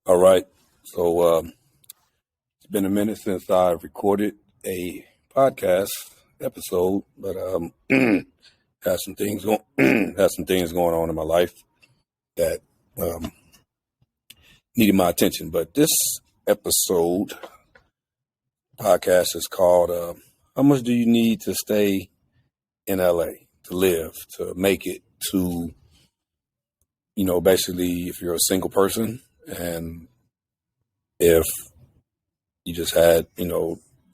All right. So it's been a minute since I recorded a podcast episode, but had some things had some things going on in my life that um, needed my attention. But this episode podcast is called "How Much Do You Need to Stay in LA to Live, to Make It?" To basically, if you're a single person and if you just had,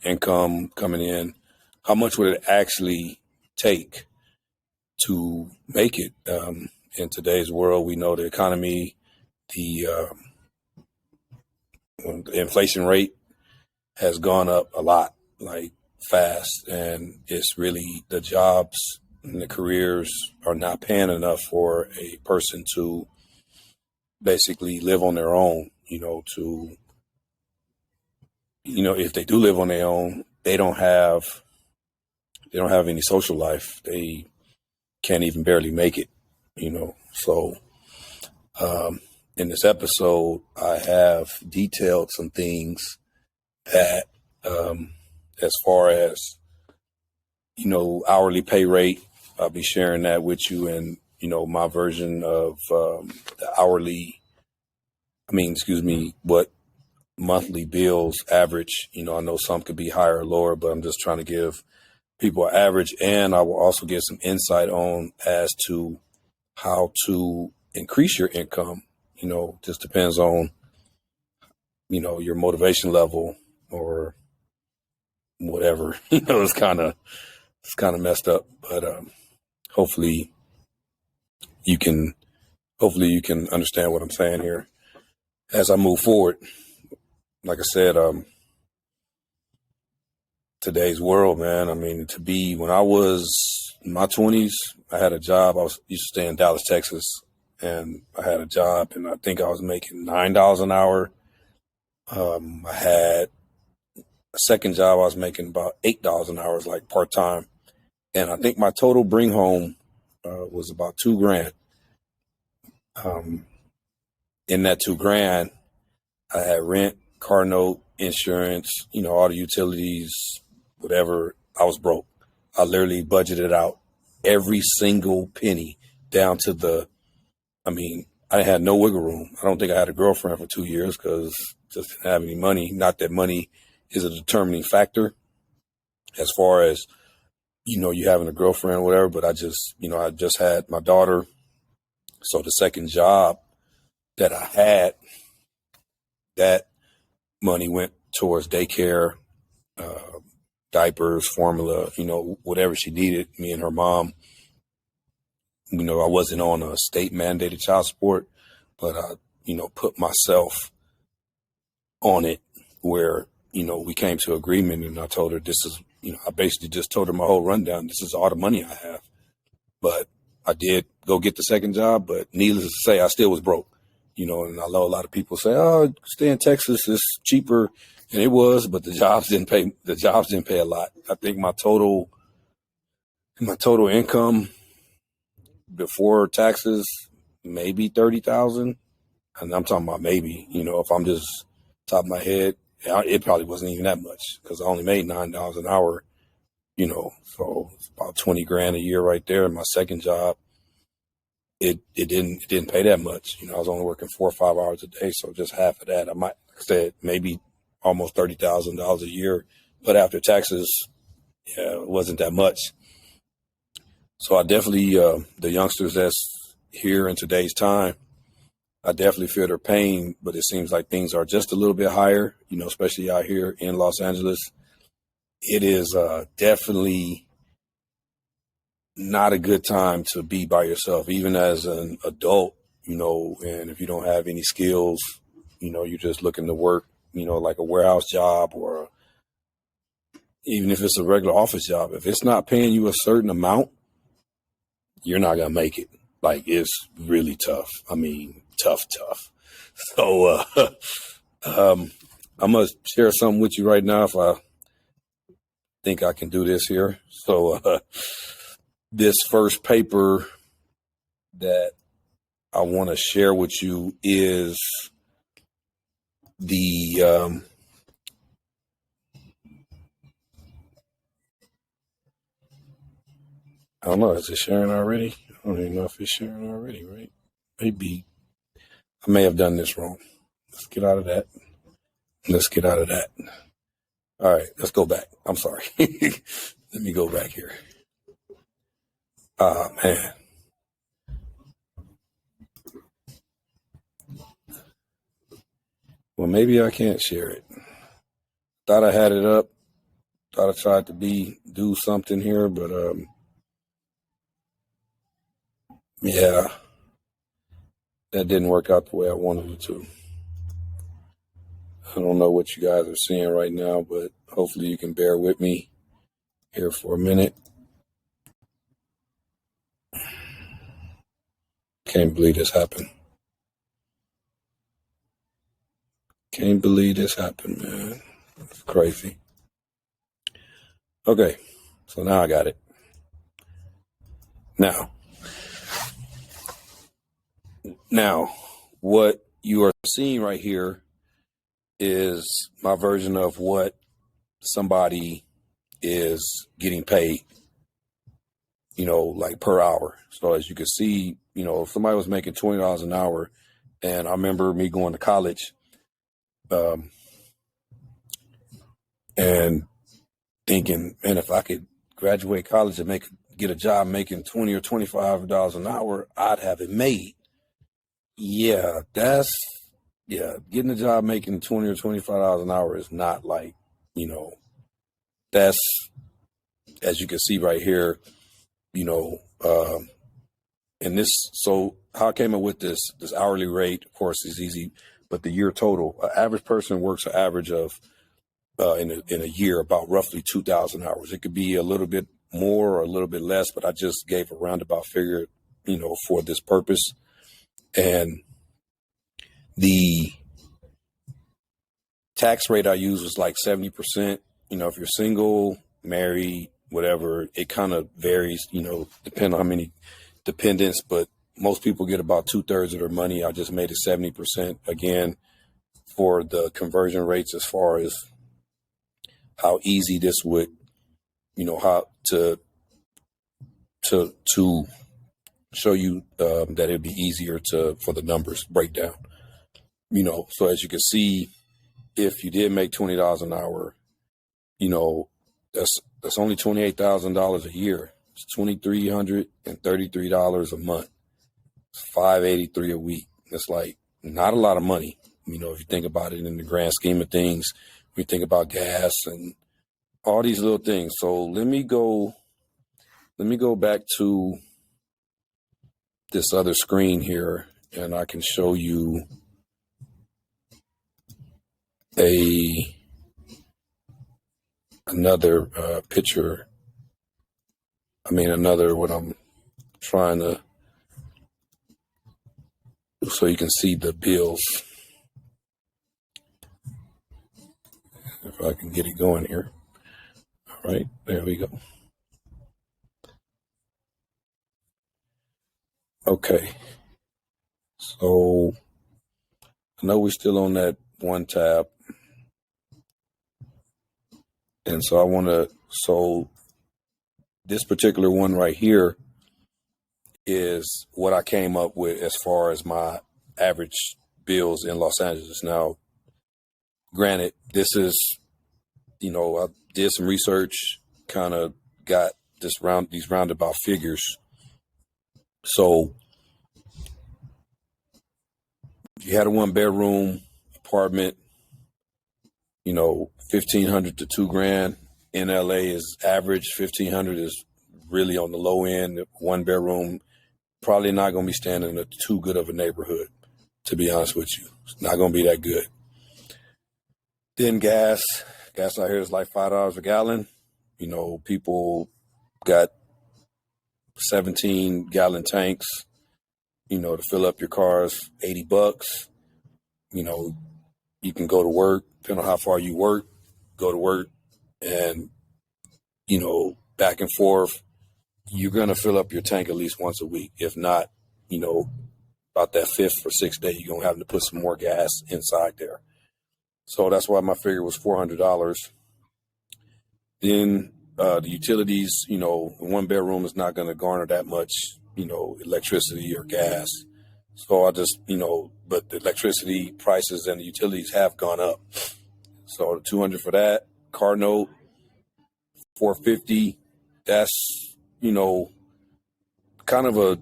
income coming in, how much would it actually take to make it? In today's world, we know the economy, the inflation rate has gone up a lot, like fast, and it's really the jobs and the careers are not paying enough for a person to basically live on their own, if they do live on their own, they don't have any social life. They can't even barely make it, So in this episode, I have detailed some things that, as far as, hourly pay rate, I'll be sharing that with you, and, my version of the what monthly bills average. I know some could be higher or lower, but I'm just trying to give people an average, and I will also give some insight on as to how to increase your income. Just depends on, your motivation level or whatever. It's kind of messed up, but hopefully you can understand what I'm saying here as I move forward. Like I said, today's world, man. I mean, when I was in my 20s, I had a job. Used to stay in Dallas, Texas, and I had a job, and I think I was making $9 an hour. I had a second job. I was making about $8 an hour, like part time, and I think my total bring home was about $2,000. In that $2,000, I had rent, car note, insurance, all the utilities, whatever. I was broke. I literally budgeted out every single penny down to I had no wiggle room. I don't think I had a girlfriend for 2 years because just didn't have any money. Not that money is a determining factor as far as, you having a girlfriend or whatever, but I just had my daughter. So the second job that I had, that money went towards daycare, diapers, formula, whatever she needed. Me and her mom, I wasn't on a state mandated child support, but I, put myself on it where, we came to agreement, and I told her this is, I basically just told her my whole rundown. This is all the money I have. But I did go get the second job, but needless to say, I still was broke, and I know a lot of people say, oh, stay in Texas, it's cheaper. And it was, but the jobs didn't pay a lot. I think my total income before taxes, maybe 30,000. And I'm talking about maybe, if I'm just top of my head, it probably wasn't even that much because I only made $9 an hour, so it's about $20,000 a year right there. And my second job, it didn't pay that much. I was only working 4 or 5 hours a day. So just half of that, like I said, maybe almost $30,000 a year, but after taxes, it wasn't that much. So I definitely, the youngsters that's here in today's time, I definitely feel their pain, but it seems like things are just a little bit higher, especially out here in Los Angeles. It is definitely not a good time to be by yourself, even as an adult, and if you don't have any skills, you're just looking to work, like a warehouse job, or even if it's a regular office job. If it's not paying you a certain amount, you're not going to make it. Like, it's really tough. I mean, tough. So I'm going to share something with you right now if I think I can do this here. So this first paper that I want to share with you is the I don't know. Is it sharing already? I don't even know if it's sharing already, right? Maybe I may have done this wrong. Let's get out of that. Let's get out of that. All right, let's go back. I'm sorry. Let me go back here. Ah, man. Well, maybe I can't share it. Thought I had it up. Thought I tried to do something here, but yeah, that didn't work out the way I wanted it to. I don't know what you guys are seeing right now, but hopefully you can bear with me here for a minute. Can't believe this happened. Can't believe this happened, man. It's crazy. Okay, so now I got it. Now, what you are seeing right here is my version of what somebody is getting paid, like per hour. So as you can see, if somebody was making $20 an hour, and I remember me going to college, and thinking, man, if I could graduate college and get a job making $20 or $25 an hour, I'd have it made. Yeah, getting a job making $20 or $25 an hour is not like, that's, as you can see right here, and this, so how I came up with this hourly rate, of course, is easy, but the year total, an average person works an average of, in a year, about roughly 2,000 hours. It could be a little bit more or a little bit less, but I just gave a roundabout figure, for this purpose. And the tax rate I used was like 70%. If you're single, married, whatever, it kind of varies, depending on how many dependents, but most people get about 2/3 of their money. I just made it 70% again for the conversion rates, as far as how easy this would, how to show you that it'd be easier for the numbers breakdown. So as you can see, if you did make $20 an hour, that's only $28,000 a year. It's $2,333 a month. It's $583 a week. It's like not a lot of money, if you think about it in the grand scheme of things. We think about gas and all these little things. So let me go back to this other screen here, and I can show you another picture. What I'm trying to, so you can see the bills. If I can get it going here. All right, there we go. Okay, so I know we're still on that one tab. And so so this particular one right here is what I came up with as far as my average bills in Los Angeles. Now, granted, this is, I did some research, kind of got these roundabout figures. So if you had a 1-bedroom apartment, $1,500 to $2,000 in LA is average. $1,500 is really on the low end. 1-bedroom, probably not going to be staying in too good of a neighborhood, to be honest with you. It's not going to be that good. Then gas out here is like $5 a gallon. People got 17-gallon tanks, to fill up your cars, $80. You can go to work, depending on how far you work, go to work, and, back and forth. You're going to fill up your tank at least once a week. If not, about that 5th or 6th day, you're going to have to put some more gas inside there. So that's why my figure was $400. Then the utilities, one bedroom is not going to garner that much, electricity or gas. So I just, but the electricity prices and the utilities have gone up. So 200 for that. Car note, 450. That's, kind of a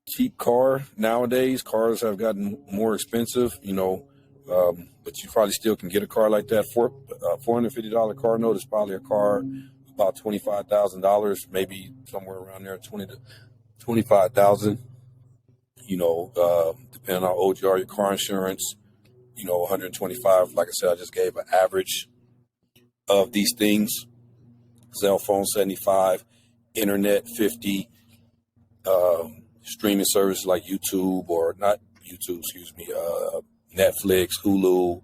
cheap car nowadays. Cars have gotten more expensive, but you probably still can get a car like that. $450 car note is probably a car about $25,000, maybe somewhere around there, 20 to 25,000. Depending on how old you are, your car insurance, 125. Like I said, I just gave an average of these things. Cell phone 75, internet 50, streaming services like YouTube or not YouTube, Netflix, Hulu,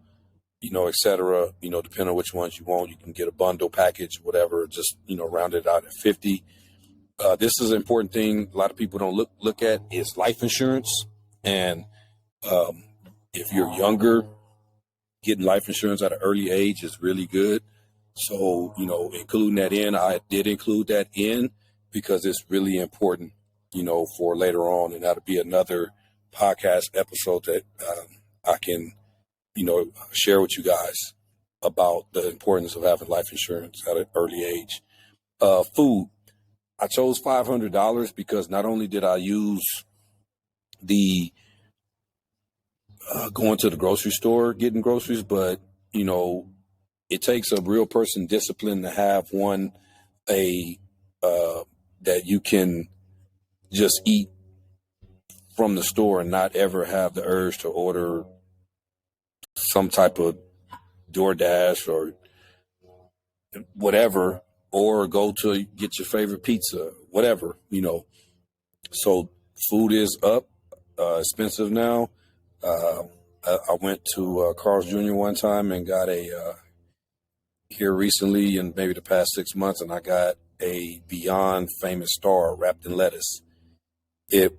etc. Depending on which ones you want, you can get a bundle package, whatever. Just round it out at 50. This is an important thing. A lot of people don't look at is life insurance, and if you're younger, getting life insurance at an early age is really good. So including that in, I did include that in because it's really important, for later on, and that'll be another podcast episode that I can, share with you guys about the importance of having life insurance at an early age. Food. I chose $500 because not only did I use the going to the grocery store, getting groceries, but, it takes a real person discipline to have that you can just eat from the store and not ever have the urge to order some type of DoorDash or whatever, or go to get your favorite pizza, whatever, So food is up, expensive now. I went to Carl's Jr. one time and got here recently in maybe the past 6 months, and I got a Beyond Famous Star wrapped in lettuce. It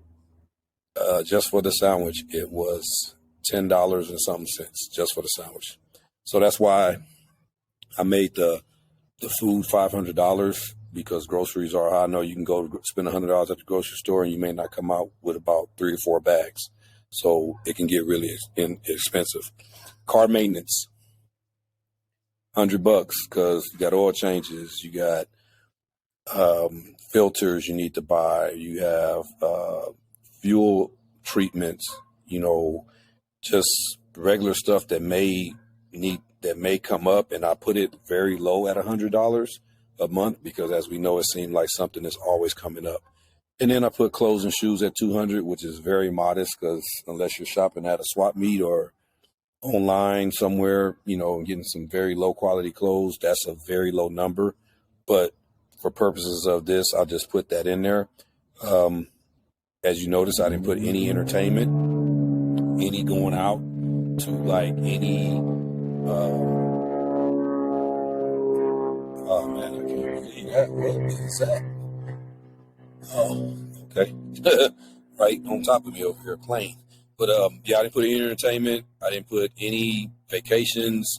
just for the sandwich, it was $10 and something cents just for the sandwich. So that's why I made the food $500, because groceries are high. I know you can go spend $100 at the grocery store and you may not come out with about 3 or 4 bags. So it can get really expensive. Car maintenance, $100 because you got oil changes, you got filters you need to buy, you have fuel treatments, just regular stuff that may come up, and I put it very low at $100 a month because, as we know, it seemed like something is always coming up. And then I put clothes and shoes at $200, which is very modest because unless you're shopping at a swap meet or online somewhere, getting some very low quality clothes, that's a very low number. But for purposes of this, I'll just put that in there. As you notice, I didn't put any entertainment, any going out to like any, oh man, I can't believe that. What is that? Oh, okay. Right on top of me over here playing. But yeah, I didn't put any entertainment. I didn't put any vacations.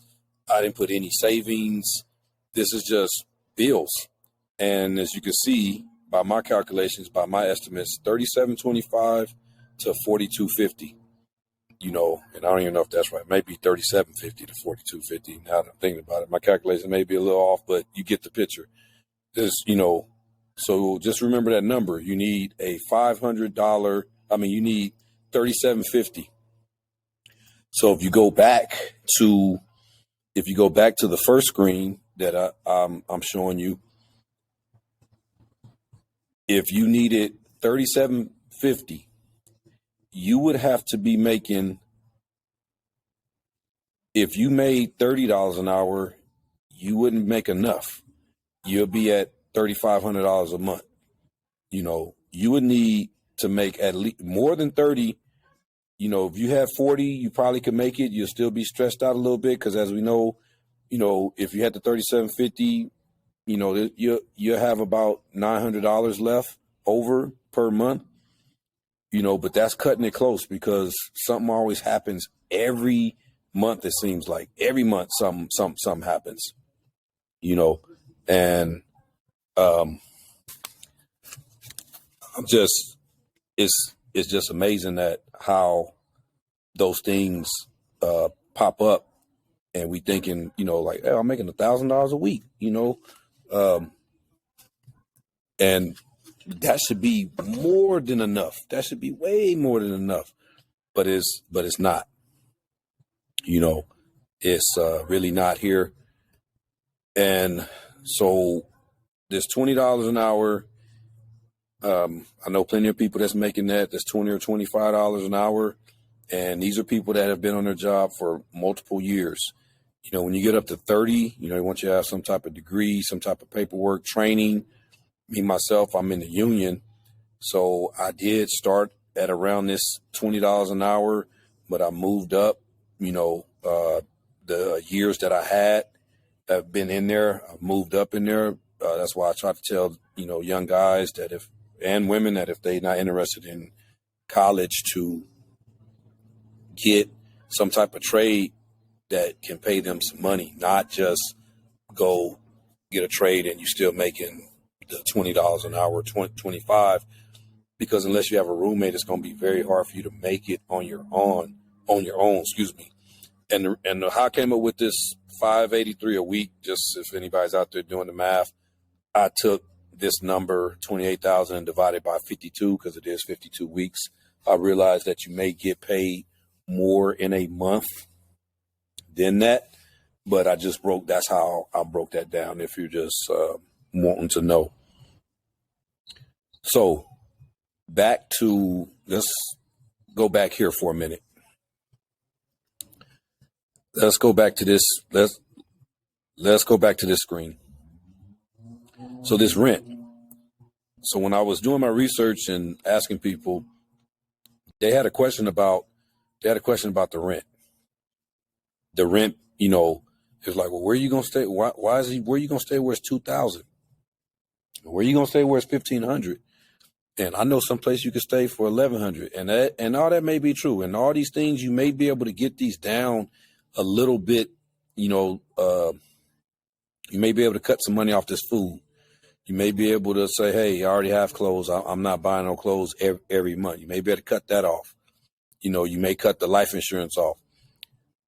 I didn't put any savings. This is just bills. And as you can see, by my calculations, by my estimates, $37.25 to $42.50. And I don't even know if that's right. Maybe $37.50 to $42.50. Now that I'm thinking about it, my calculation may be a little off, but you get the picture. So just remember that number. You need a $500. You need $37.50. So if you go back to the first screen that I'm showing you, if you needed $37.50, you would have to be making, if you made $30 an hour, you wouldn't make enough. You'll be at $3,500 a month. You would need to make at least more than 30. If you have 40, you probably could make it. You'll still be stressed out a little bit because, as we know, if you had the $37.50, you'll have about $900 left over per month. But that's cutting it close because something always happens every month, it seems like every month something happens, you know, and I'm just, it's just amazing that how those things pop up, and we thinking, you know, like, hey, I'm making $1,000 a week, you know, and that should be more than enough. That should be way more than enough, but it's not, you know, it's really not here. And so there's $20 an hour. I know plenty of people that's making that. That's $20 or $25 an hour. And these are people that have been on their job for multiple years. You know, when you get up to 30, you know, they want you to have some type of degree, some type of paperwork, training. Me, myself, I'm in the union. So I did start at around this $20 an hour, but I moved up, you know, the years that I had have been in there, I moved up in there. That's why I try to tell, you know, young guys that and women that if they're not interested in college, to get some type of trade that can pay them some money, not just go get a trade and you're still making the $20 an hour, 25, because unless you have a roommate, it's going to be very hard for you to make it on your own, excuse me. And how I came up with this $583 a week, just if anybody's out there doing the math, I took this number, 28,000, and divided by 52, because it is 52 weeks. I realized that you may get paid more in a month than that, but that's how I broke that down, if you're just wanting to know. So let's go back here for a minute. Let's go back to this. Let's go back to this screen. So this rent. So when I was doing my research and asking people, they had a question about the rent. The rent, you know, it's like, well, where are you gonna stay? Where are you gonna stay where it's $2,000? Where are you gonna stay where it's $1,500? And I know some place you could stay for $1,100, and all that may be true. And all these things, you may be able to get these down a little bit. You know, you may be able to cut some money off this food. You may be able to say, hey, I already have clothes. I'm not buying no clothes every month. You may be able to cut that off. You know, you may cut the life insurance off.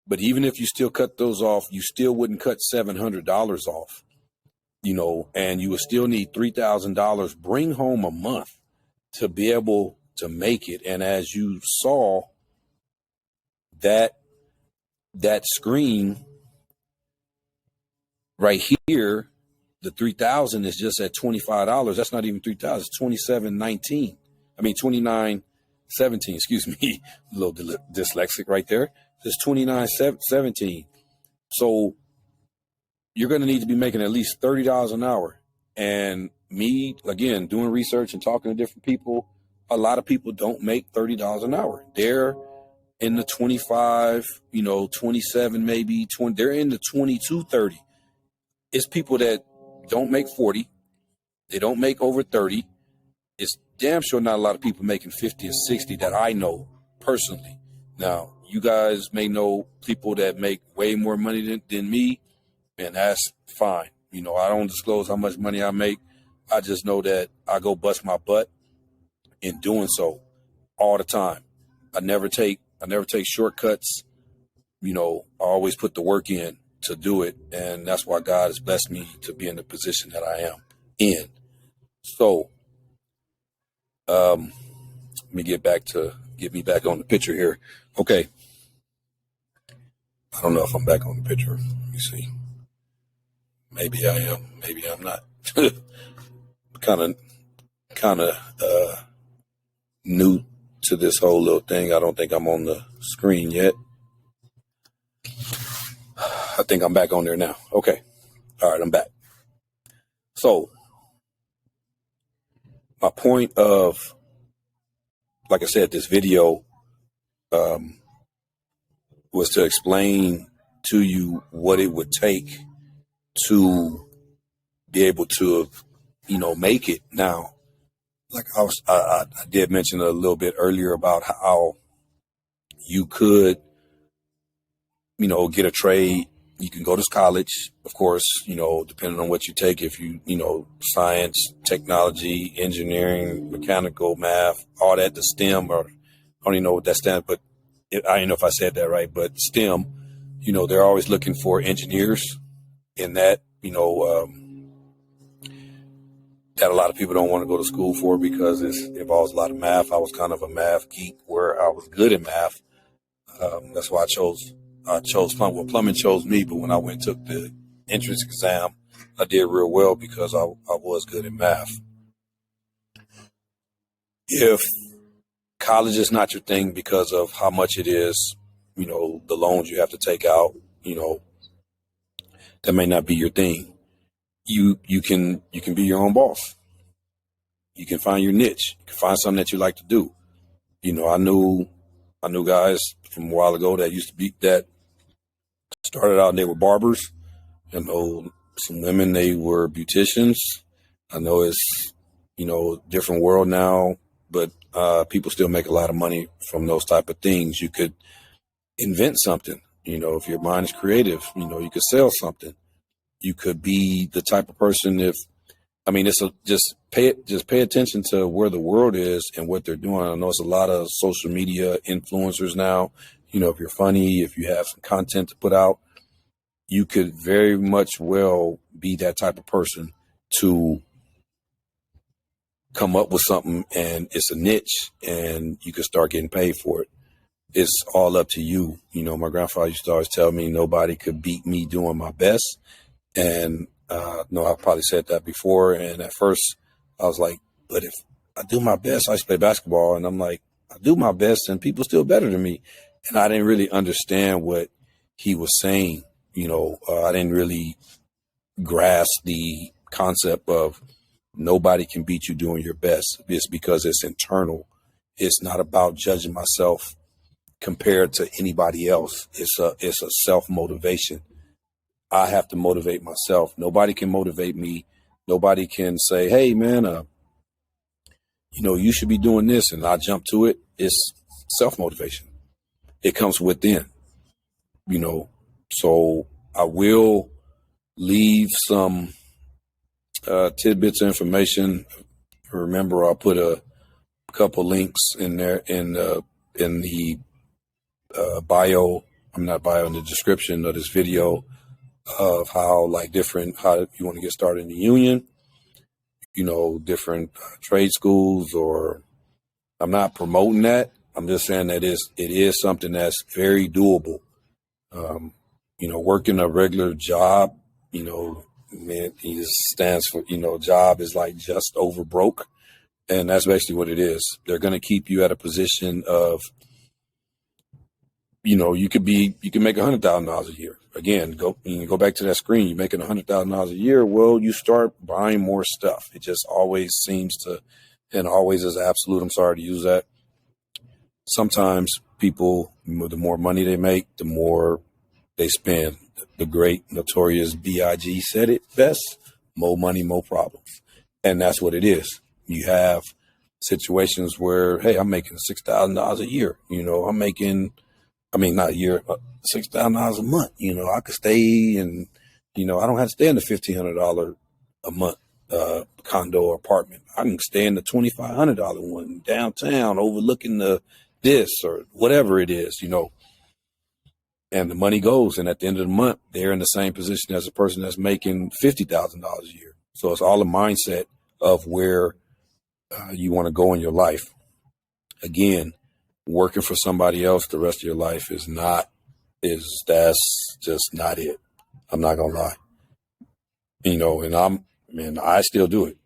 But even if you still cut those off, you still wouldn't cut $700 off, you know, and you would still need $3,000 bring home a month to be able to make it. And as you saw, that screen right here, the 3,000 is just at $25. That's not even 3,000. It's 27.19. I mean 29.17. Excuse me, a little dyslexic right there. It's 29.17. So you're going to need to be making at least $30 an hour. And me, again, doing research and talking to different people, a lot of people don't make $30 an hour. They're in the 25, you know, 27, maybe 20. They're in the 22, 30. It's people that don't make 40. They don't make over 30. It's damn sure not a lot of people making 50 or 60 that I know personally. Now, you guys may know people that make way more money than me, and that's fine. You know, I don't disclose how much money I make. I just know that I go bust my butt in doing so all the time. I never take shortcuts. You know, I always put the work in to do it, and that's why God has blessed me to be in the position that I am in. So, let me get me back on the picture here. Okay. I don't know if I'm back on the picture. Let me see. Maybe I am. Maybe I'm not. kind of new to this whole little thing. I don't think I'm on the screen yet. I think I'm back on there now. Okay. All right, I'm back. So my point of, like I said, this video was to explain to you what it would take to be able to, you know, make it. Now, like I did mention a little bit earlier about how you could get a trade. You can go to college, of course, depending on what you take. If science, technology, engineering, mechanical, math, all that, the STEM, or I don't even know what that stands, but I don't know if I said that right, but STEM, they're always looking for engineers in that, that a lot of people don't want to go to school for because it involves a lot of math. I was kind of a math geek where I was good at math. That's why I chose plumbing. Well, plumbing chose me, but when I went and took the entrance exam, I did real well because I was good at math. If college is not your thing because of how much it is, the loans you have to take out, that may not be your thing. You can be your own boss. You can find your niche. You can find something that you like to do. I knew guys from a while ago that started out and they were barbers. I know some women, they were beauticians. I know it's, different world now, but people still make a lot of money from those type of things. You could invent something, if your mind is creative, you could sell something. You could be the type of person just pay attention to where the world is and what they're doing. I know it's a lot of social media influencers now. If you're funny, if you have some content to put out, you could very much well be that type of person to come up with something, and it's a niche and you can start getting paid for it. It's all up to you. My grandfather used to always tell me nobody could beat me doing my best. And no, I've probably said that before. And at first I was like, but if I do my best, I used to play basketball, and I'm like, I do my best and people still better than me. And I didn't really understand what he was saying. I didn't really grasp the concept of nobody can beat you doing your best. It's because it's internal. It's not about judging myself compared to anybody else. It's a self-motivation. I have to motivate myself. Nobody can motivate me. Nobody can say, hey, man, you should be doing this, and I jump to it. It's self-motivation. It comes within, So I will leave some tidbits of information. Remember, I'll put a couple links in there in the bio. In the description of this video of how if you want to get started in the union, different trade schools, or I'm not promoting that. I'm just saying that it is something that's very doable. Working a regular job, man, it just stands for, job is like just over broke. And that's basically what it is. They're going to keep you at a position of, you can make $100,000 a year. Again, go back to that screen. You're making $100,000 a year. Well, you start buying more stuff. It just always seems to, and always is absolute. I'm sorry to use that. Sometimes people, the more money they make, the more they spend. The great notorious B.I.G. said it best: more money, more problems. And that's what it is. You have situations where, hey, I'm making $6,000 a year. I'm making, not a year, $6,000 a month. I could stay and, I don't have to stay in the $1,500 a month condo or apartment. I can stay in the $2,500 one downtown overlooking this or whatever it is, and the money goes. And at the end of the month, they're in the same position as a person that's making $50,000 a year. So it's all a mindset of where you want to go in your life. Again, working for somebody else the rest of your life that's just not it. I'm not gonna lie. And I still do it.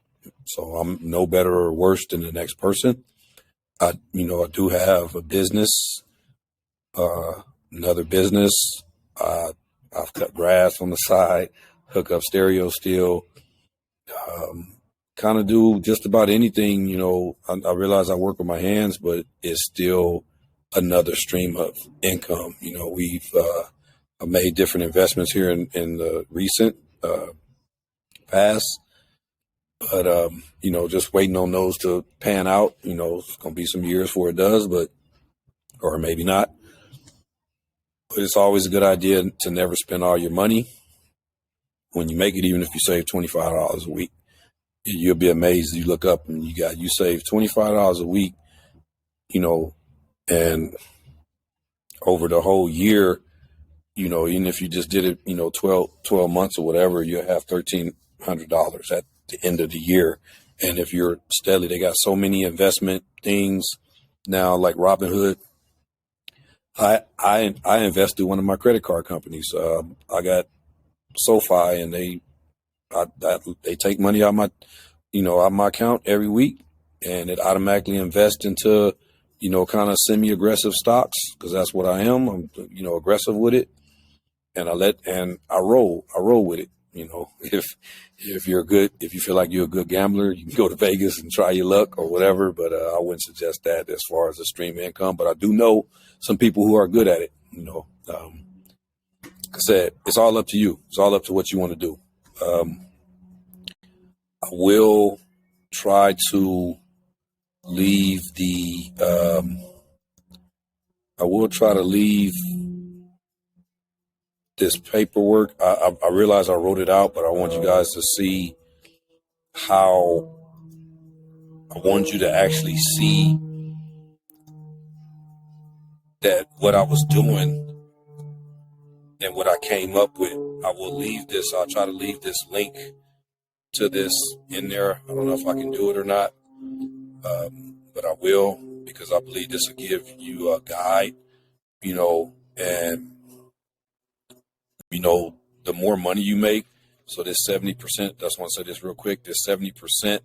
So I'm no better or worse than the next person. I do have a business, another business. I've cut grass on the side, hook up stereo still, kind of do just about anything. I realize I work with my hands, but it's still another stream of income. I've made different investments here in the recent past, but just waiting on those to pan out. It's gonna be some years before it does, or maybe not. But it's always a good idea to never spend all your money when you make it, even if you save $25 a week. You'll be amazed. You look up and you save $25 a week, and over the whole year, even if you just did it, 12 months or whatever, you'll have $1,300 at the end of the year. And if you're steady, they got so many investment things now, like Robinhood. I invest through one of my credit card companies. I got SoFi, and they take money out my, out of my account every week, and it automatically invests into, kind of semi-aggressive stocks, because that's what I am. I'm, aggressive with it, and I roll with it. If you feel like you're a good gambler, you can go to Vegas and try your luck or whatever. But I wouldn't suggest that as far as the stream income. But I do know some people who are good at it. Like I said, it's all up to you. It's all up to what you want to do. I will try to leave this paperwork. I realize I wrote it out, but I want you guys to see how I want you to actually see that what I was doing and what I came up with. I'll try to leave this link to this in there. I don't know if I can do it or not, but I will, because I believe this will give you a guide, and the more money you make. So this 70%, that's why I say this real quick, this 70%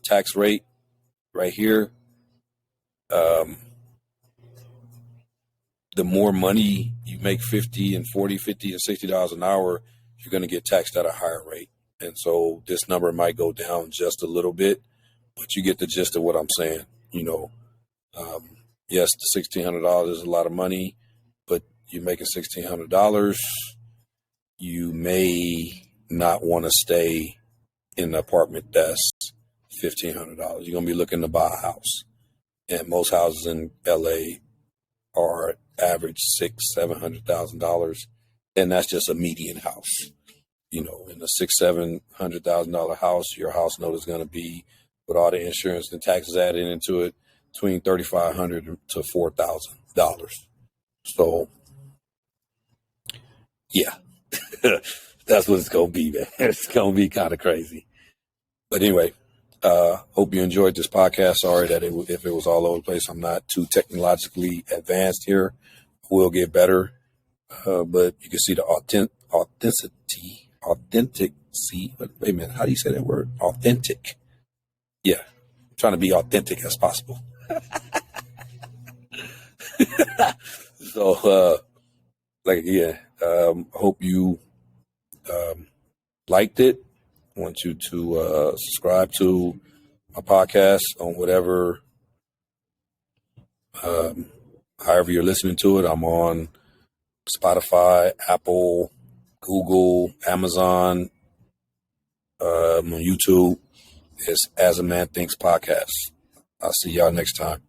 tax rate right here, the more money you make, $50 and $40, $50 and $60 an hour, you're going to get taxed at a higher rate. And so this number might go down just a little bit, but you get the gist of what I'm saying. Yes, the $1,600 is a lot of money, but you're making $1,600. You may not want to stay in an apartment that's $1,500. You're going to be looking to buy a house. And most houses in LA are average $600,000-$700,000. And that's just a median house. In a $600,000-$700,000 house, your house note is going to be, with all the insurance and taxes added into it, between $3,500 to $4,000. So, yeah, that's what it's going to be, man. It's going to be kind of crazy. But anyway, hope you enjoyed this podcast. Sorry that if it was all over the place. I'm not too technologically advanced here. We'll get better. But you can see the authentic. Wait a minute. How do you say that word? Authentic. Yeah. I'm trying to be authentic as possible. So, hope you liked it. I want you to subscribe to my podcast on whatever, however you're listening to it. I'm on Spotify, Apple, Google, Amazon, on YouTube. It's As a Man Thinks Podcast. I'll see y'all next time.